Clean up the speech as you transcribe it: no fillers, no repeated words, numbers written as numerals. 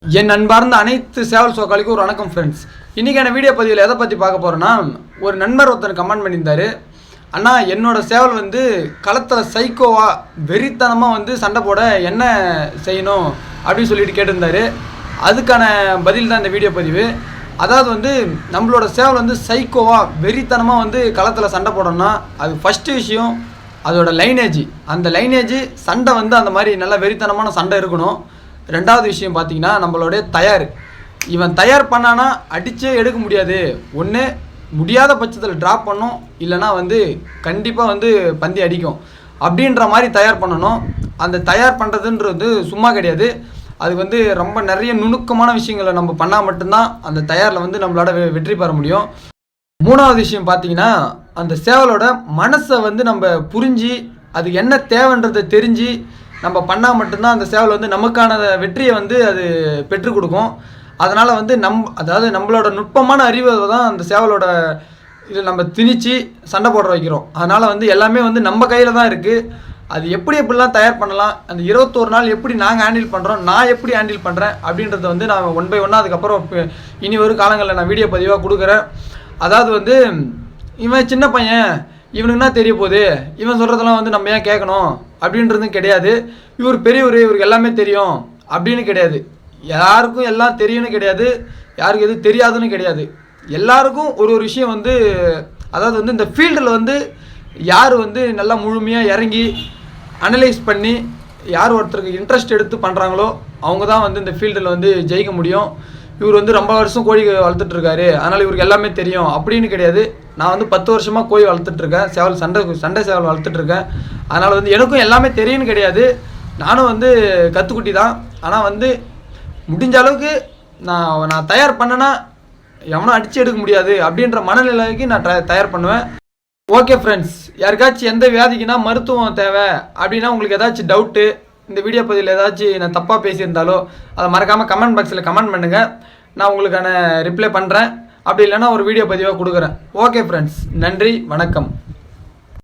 என் அன்பார்ந்த அனைத்து சேவல் சோக்காளிக்கும் ஒரு வணக்கம் ஃப்ரெண்ட்ஸ். இன்றைக்கான வீடியோ பதிவில் எதை பற்றி பார்க்க போகிறோன்னா, ஒரு நண்பர் ஒருத்தர் கமெண்ட் பண்ணியிருந்தார். அண்ணா, என்னோடய சேவல் களத்தில் சைக்கோவாக வெறித்தனமாக சண்டை போட என்ன செய்யணும் அப்படின்னு சொல்லிட்டு கேட்டிருந்தார். அதுக்கான பதில் தான் இந்த வீடியோ பதிவு. அதாவது நம்மளோட சேவல் சைக்கோவாக வெறித்தனமாக களத்தில் சண்டை போடணும்னா அது ஃபஸ்ட்டு விஷயம் அதோட லைனேஜ். அந்த லைனேஜ் சண்டை அந்த மாதிரி நல்லா வெறித்தனமான சண்டை இருக்கணும். ரெண்டாவது விஷயம் பார்த்தீங்கன்னா, நம்மளுடைய தயார். இவன் தயார் பண்ணானா அடித்தே எடுக்க முடியாது. ஒன்று முடியாத பட்சத்தில் ட்ராப் பண்ணும், இல்லைனா கண்டிப்பாக பந்தி அடிக்கும். அப்படின்ற மாதிரி தயார் பண்ணணும். அந்த தயார் பண்ணுறதுன்றது சும்மா கிடையாது. அது ரொம்ப நிறைய நுணுக்கமான விஷயங்களை நம்ம பண்ணால் மட்டும்தான் அந்த தயாரில் நம்மளோட வெற்றி பெற முடியும். மூணாவது விஷயம் பார்த்தீங்கன்னா, அந்த சேவலோட மனசை நம்ம புரிஞ்சு அது என்ன தேவைன்றதை தெரிஞ்சு நம்ம பண்ணால் மட்டும்தான் அந்த சேவல் நமக்கான வெற்றியை அது பெற்றுக் கொடுக்கும். அதனால் அதாவது நம்மளோட நுட்பமான அறிவை தான் அந்த சேவலோட இதில் நம்ம திணிச்சு சண்டை போட வைக்கிறோம். அதனால் எல்லாமே நம்ம கையில் தான் இருக்குது. அது எப்படிலாம் தயார் பண்ணலாம், அந்த 21 நாள் எப்படி நாங்கள் ஹேண்டில் பண்ணுறோம், நான் எப்படி ஹேண்டில் பண்ணுறேன் அப்படின்றத நான் 1 by 1 அதுக்கப்புறம் இனி ஒரு காலங்களில் நான் வீடியோ பதிவாக கொடுக்குறேன். அதாவது இவன் சின்ன பையன், இவனுக்குன்னா தெரிய போகுது, இவன் சொல்கிறதெல்லாம் நம்ம ஏன் கேட்கணும் அப்படின்றதும் கிடையாது. இவர் பெரியவர், இவருக்கு எல்லாமே தெரியும் அப்படின்னு கிடையாது. யாருக்கும் எல்லாம் தெரியும்னு கிடையாது, யாருக்கு எது தெரியாதுன்னு கிடையாது. எல்லாருக்கும் ஒரு விஷயம் அதாவது இந்த ஃபீல்டில் யார் நல்லா முழுமையாக இறங்கி அனலைஸ் பண்ணி யார் ஒருத்தருக்கு இன்ட்ரெஸ்ட் எடுத்து பண்ணுறாங்களோ அவங்க தான் இந்த ஃபீல்டில் ஜெயிக்க முடியும். இவர் ரொம்ப வருஷம் கோழி வளர்த்துட்ருக்காரு, அதனால் இவருக்கு எல்லாமே தெரியும் அப்படின்னு கிடையாது. நான் 10 வருஷமாக கோழி வளர்த்துட்ருக்கேன், சண்டை சேவல் வளர்த்துட்ருக்கேன். அதனால் எனக்கும் எல்லாமே தெரியும்னு கிடையாது. நானும் கற்றுக்குட்டி தான். ஆனால் முடிஞ்ச அளவுக்கு நான் தயார் பண்ணேன்னா எவனும் அடித்து எடுக்க முடியாது அப்படின்ற மனநிலைக்கு நான் தயார் பண்ணுவேன். ஓகே ஃப்ரெண்ட்ஸ், யாருக்காச்சும் எந்த வியாதிக்குன்னா மருத்துவம் தேவை அப்படின்னா, உங்களுக்கு ஏதாச்சும் டவுட்டு, இந்த வீடியோ பதிவில் ஏதாச்சும் நான் தப்பாக பேசியிருந்தாலோ அதை மறக்காமல் கமெண்ட் பாக்ஸில் கமெண்ட் பண்ணுங்கள். நான் உங்களுக்கான ரிப்ளை பண்ணுறேன். அப்படி இல்லைன்னா ஒரு வீடியோ பதிவாக கொடுக்குறேன். ஓகே ஃப்ரெண்ட்ஸ், நன்றி, வணக்கம்.